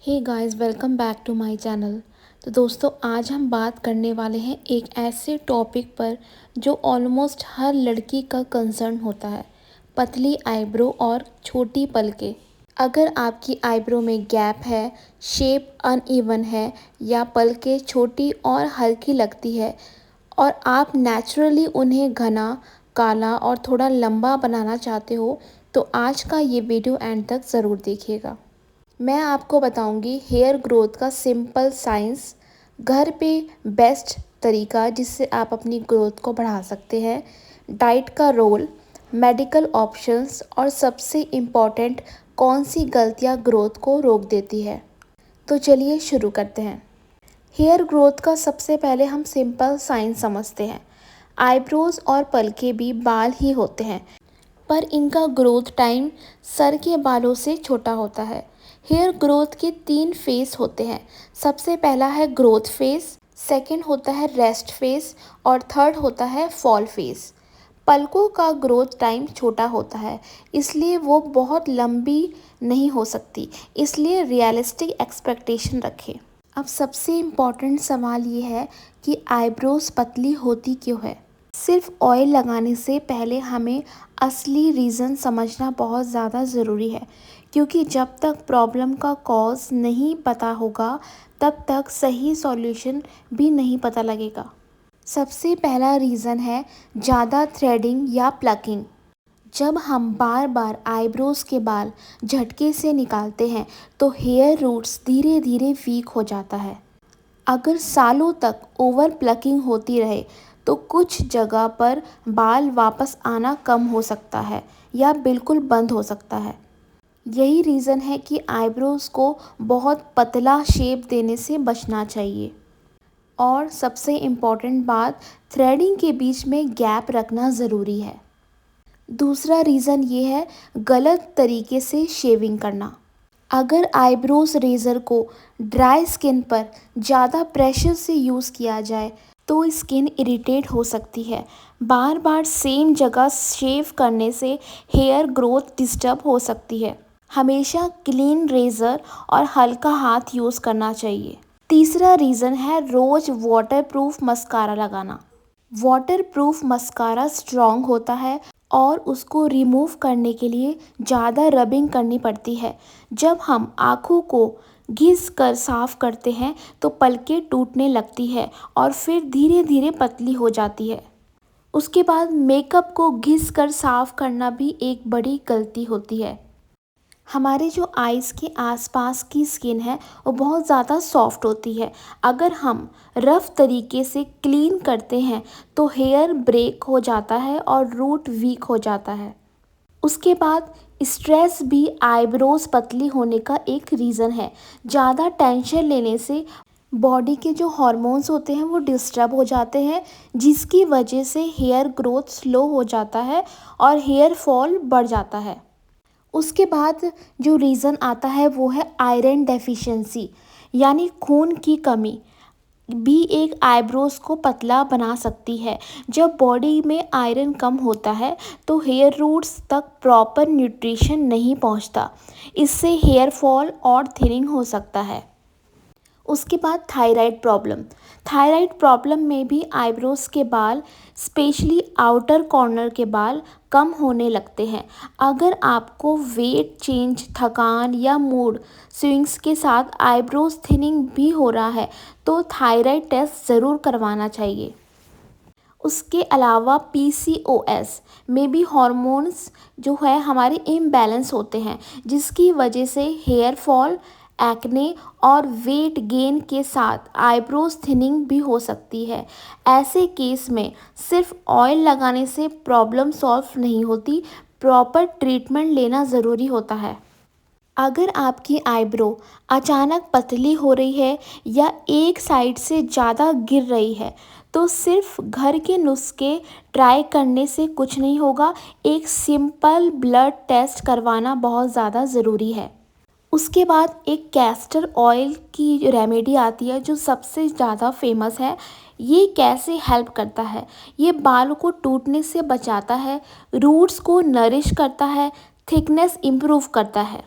Hey guys, welcome back to my channel. तो दोस्तों, आज हम बात करने वाले हैं एक ऐसे टॉपिक पर जो ऑलमोस्ट हर लड़की का कंसर्न होता है। पतली आईब्रो और छोटी पलकें। अगर आपकी आईब्रो में गैप है, शेप अनइवन है या पलकें छोटी और हल्की लगती है और आप नेचुरली उन्हें घना, काला और थोड़ा लंबा बनाना चाहते हो, तो आज का ये वीडियो एंड तक ज़रूर देखिएगा। मैं आपको बताऊंगी हेयर ग्रोथ का सिंपल साइंस, घर पे बेस्ट तरीका जिससे आप अपनी ग्रोथ को बढ़ा सकते हैं, डाइट का रोल, मेडिकल ऑप्शंस और सबसे इम्पॉर्टेंट कौन सी गलतियां ग्रोथ को रोक देती है। तो चलिए शुरू करते हैं। हेयर ग्रोथ का सबसे पहले हम सिंपल साइंस समझते हैं। आईब्रोज और पलके भी बाल ही होते हैं, पर इनका ग्रोथ टाइम सर के बालों से छोटा होता है। हेयर ग्रोथ के 3 फेस होते हैं। सबसे पहला है ग्रोथ फेस, सेकंड होता है रेस्ट फेस और थर्ड होता है फॉल फेस। पलकों का ग्रोथ टाइम छोटा होता है, इसलिए वो बहुत लंबी नहीं हो सकती, इसलिए रियलिस्टिक एक्सपेक्टेशन रखें। अब सबसे इम्पॉर्टेंट सवाल ये है कि आईब्रोज पतली होती क्यों है। सिर्फ ऑयल लगाने से पहले हमें असली रीज़न समझना बहुत ज़्यादा ज़रूरी है, क्योंकि जब तक प्रॉब्लम का कॉज नहीं पता होगा तब तक सही सॉल्यूशन भी नहीं पता लगेगा। सबसे पहला रीज़न है ज़्यादा थ्रेडिंग या प्लकिंग। जब हम बार बार आईब्रोज के बाल झटके से निकालते हैं तो हेयर रूट्स धीरे धीरे वीक हो जाता है। अगर सालों तक ओवर प्लकिंग होती रहे तो कुछ जगह पर बाल वापस आना कम हो सकता है या बिल्कुल बंद हो सकता है। यही रीज़न है कि आईब्रोज को बहुत पतला शेप देने से बचना चाहिए। और सबसे इम्पॉर्टेंट बात, थ्रेडिंग के बीच में गैप रखना ज़रूरी है। दूसरा रीज़न ये है गलत तरीके से शेविंग करना। अगर आईब्रोज रेज़र को ड्राई स्किन पर ज़्यादा प्रेशर से यूज़ किया जाए तो स्किन इरिटेट हो सकती है। बार बार सेम जगह शेव करने से हेयर ग्रोथ डिस्टर्ब हो सकती है। हमेशा क्लीन रेज़र और हल्का हाथ यूज़ करना चाहिए। तीसरा रीज़न है रोज़ वाटरप्रूफ मस्कारा लगाना। वाटरप्रूफ मस्कारा स्ट्रॉन्ग होता है और उसको रिमूव करने के लिए ज़्यादा रबिंग करनी पड़ती है। जब हम आँखों को घिस कर साफ़ करते हैं तो पलकें टूटने लगती है और फिर धीरे धीरे पतली हो जाती है। उसके बाद मेकअप को घिस कर साफ़ करना भी एक बड़ी गलती होती है। हमारे जो आइज़ के आसपास की स्किन है वो बहुत ज़्यादा सॉफ्ट होती है। अगर हम रफ़ तरीके से क्लीन करते हैं तो हेयर ब्रेक हो जाता है और रूट वीक हो जाता है। उसके बाद स्ट्रेस भी आईब्रोज पतली होने का एक रीज़न है। ज़्यादा टेंशन लेने से बॉडी के जो हार्मोन्स होते हैं वो डिस्टर्ब हो जाते हैं, जिसकी वजह से हेयर ग्रोथ स्लो हो जाता है और हेयर फॉल बढ़ जाता है। उसके बाद जो रीज़न आता है वो है आयरन डेफिशिएंसी, यानी खून की कमी भी एक आईब्रोज को पतला बना सकती है। जब बॉडी में आयरन कम होता है तो हेयर रूट्स तक प्रॉपर न्यूट्रिशन नहीं पहुंचता। इससे हेयर फॉल और थिनिंग हो सकता है। उसके बाद थायराइड प्रॉब्लम में भी आईब्रोज के बाल, स्पेशली आउटर कॉर्नर के बाल कम होने लगते हैं। अगर आपको वेट चेंज, थकान या मूड स्विंग्स के साथ आईब्रोज थिनिंग भी हो रहा है तो थायराइड टेस्ट ज़रूर करवाना चाहिए। उसके अलावा पीसीओएस में भी हार्मोन्स जो है हमारे इम्बैलेंस होते हैं, जिसकी वजह से हेयर फॉल, एक्ने और वेट गेन के साथ आईब्रोज थिनिंग भी हो सकती है। ऐसे केस में सिर्फ ऑयल लगाने से प्रॉब्लम सॉल्व नहीं होती, प्रॉपर ट्रीटमेंट लेना ज़रूरी होता है। अगर आपकी आईब्रो अचानक पतली हो रही है या एक साइड से ज़्यादा गिर रही है तो सिर्फ घर के नुस्खे ट्राई करने से कुछ नहीं होगा। एक सिंपल ब्लड टेस्ट करवाना बहुत ज़्यादा ज़रूरी है। उसके बाद एक कैस्टर ऑयल की रेमेडी आती है जो सबसे ज़्यादा फेमस है। ये कैसे हेल्प करता है? ये बालों को टूटने से बचाता है, रूट्स को नरिश करता है, थिकनेस इम्प्रूव करता है।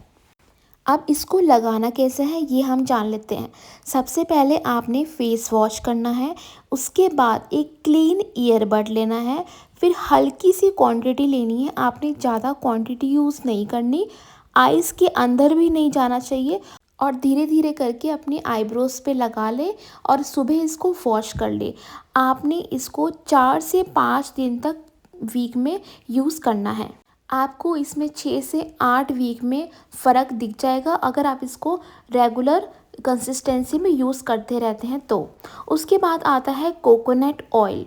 अब इसको लगाना कैसे है ये हम जान लेते हैं। सबसे पहले आपने फेस वॉश करना है, उसके बाद एक क्लीन ईयरबड लेना है, फिर हल्की सी क्वांटिटी लेनी है, आपने ज़्यादा क्वांटिटी यूज़ नहीं करनी, आइज़ के अंदर भी नहीं जाना चाहिए, और धीरे धीरे करके अपनी आईब्रोज़ पे लगा ले और सुबह इसको वॉश कर ले। आपने इसको 4 से 5 दिन तक वीक में यूज़ करना है। आपको इसमें 6 से 8 वीक में फ़र्क दिख जाएगा अगर आप इसको रेगुलर कंसिस्टेंसी में यूज़ करते रहते हैं तो। उसके बाद आता है कोकोनट ऑयल।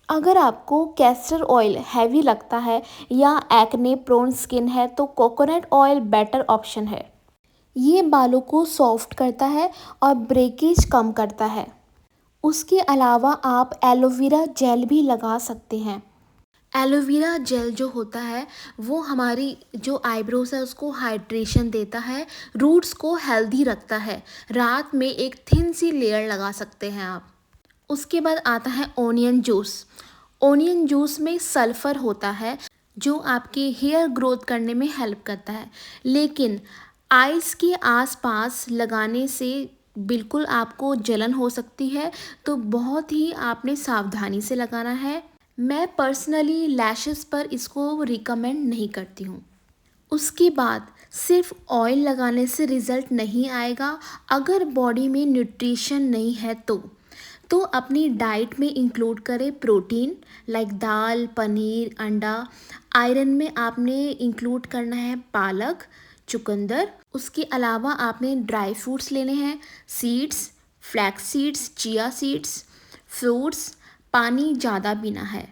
अगर आपको कैस्टर ऑयल हैवी लगता है या एक्ने प्रोन स्किन है तो कोकोनट ऑयल बेटर ऑप्शन है। ये बालों को सॉफ्ट करता है और ब्रेकेज कम करता है। उसके अलावा आप एलोवेरा जेल भी लगा सकते हैं। एलोवेरा जेल जो होता है वो हमारी जो आईब्रोज है उसको हाइड्रेशन देता है, रूट्स को हेल्दी रखता है। रात में एक थिन सी लेयर लगा सकते हैं आप। उसके बाद आता है ओनियन जूस। ओनियन जूस में सल्फ़र होता है जो आपके हेयर ग्रोथ करने में हेल्प करता है, लेकिन आइज़ के आसपास लगाने से बिल्कुल आपको जलन हो सकती है, तो बहुत ही आपने सावधानी से लगाना है। मैं पर्सनली लैशेस पर इसको रिकमेंड नहीं करती हूँ। उसके बाद सिर्फ ऑयल लगाने से रिज़ल्ट नहीं आएगा। अगर बॉडी में न्यूट्रिशन नहीं है तो अपनी डाइट में इंक्लूड करें प्रोटीन लाइक दाल, पनीर, अंडा। आयरन में आपने इंक्लूड करना है पालक, चुकंदर। उसके अलावा आपने ड्राई फ्रूट्स लेने हैं, seeds, flax seeds, chia seeds, fruits. पानी ज़्यादा पीना है।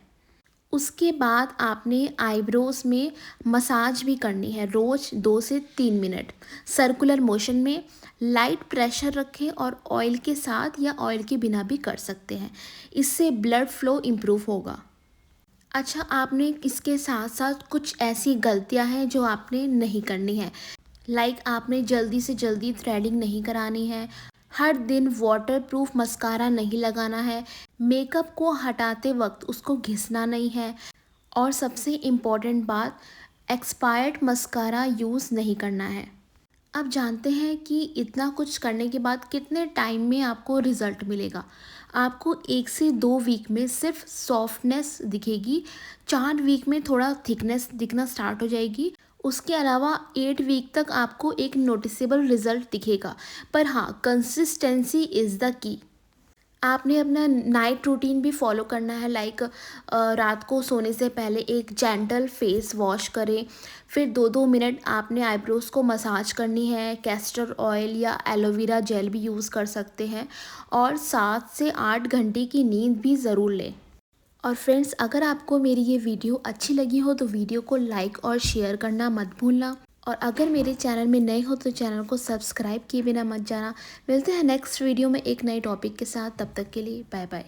उसके बाद आपने आईब्रोज़ में मसाज भी करनी है रोज़ 2 से 3 मिनट सर्कुलर मोशन में। लाइट प्रेशर रखें और ऑयल के साथ या ऑयल के बिना भी कर सकते हैं, इससे ब्लड फ्लो इम्प्रूव होगा। अच्छा, आपने इसके साथ साथ कुछ ऐसी गलतियां हैं जो आपने नहीं करनी है, लाइक आपने जल्दी से जल्दी थ्रेडिंग नहीं करानी है, हर दिन वाटरप्रूफ मस्कारा नहीं लगाना है, मेकअप को हटाते वक्त उसको घिसना नहीं है, और सबसे इम्पॉर्टेंट बात, एक्सपायर्ड मस्कारा यूज़ नहीं करना है। अब जानते हैं कि इतना कुछ करने के बाद कितने टाइम में आपको रिज़ल्ट मिलेगा। आपको 1 से 2 वीक में सिर्फ सॉफ्टनेस दिखेगी, 4 वीक में थोड़ा थिकनेस दिखना स्टार्ट हो जाएगी। उसके अलावा 8 वीक तक आपको एक नोटिसेबल रिज़ल्ट दिखेगा। पर हाँ, कंसिस्टेंसी इज़ द की। आपने अपना नाइट रूटीन भी फॉलो करना है, लाइक रात को सोने से पहले एक जेंटल फेस वॉश करें, फिर 2-2 मिनट आपने आईब्रोज़ को मसाज करनी है, कैस्टर ऑयल या एलोवेरा जेल भी यूज़ कर सकते हैं, और 7 से 8 घंटे की नींद भी ज़रूर लें। और फ्रेंड्स, अगर आपको मेरी ये वीडियो अच्छी लगी हो तो वीडियो को लाइक और शेयर करना मत भूलना, और अगर मेरे चैनल में नए हो तो चैनल को सब्सक्राइब किए बिना मत जाना। मिलते हैं नेक्स्ट वीडियो में एक नए टॉपिक के साथ, तब तक के लिए बाय बाय।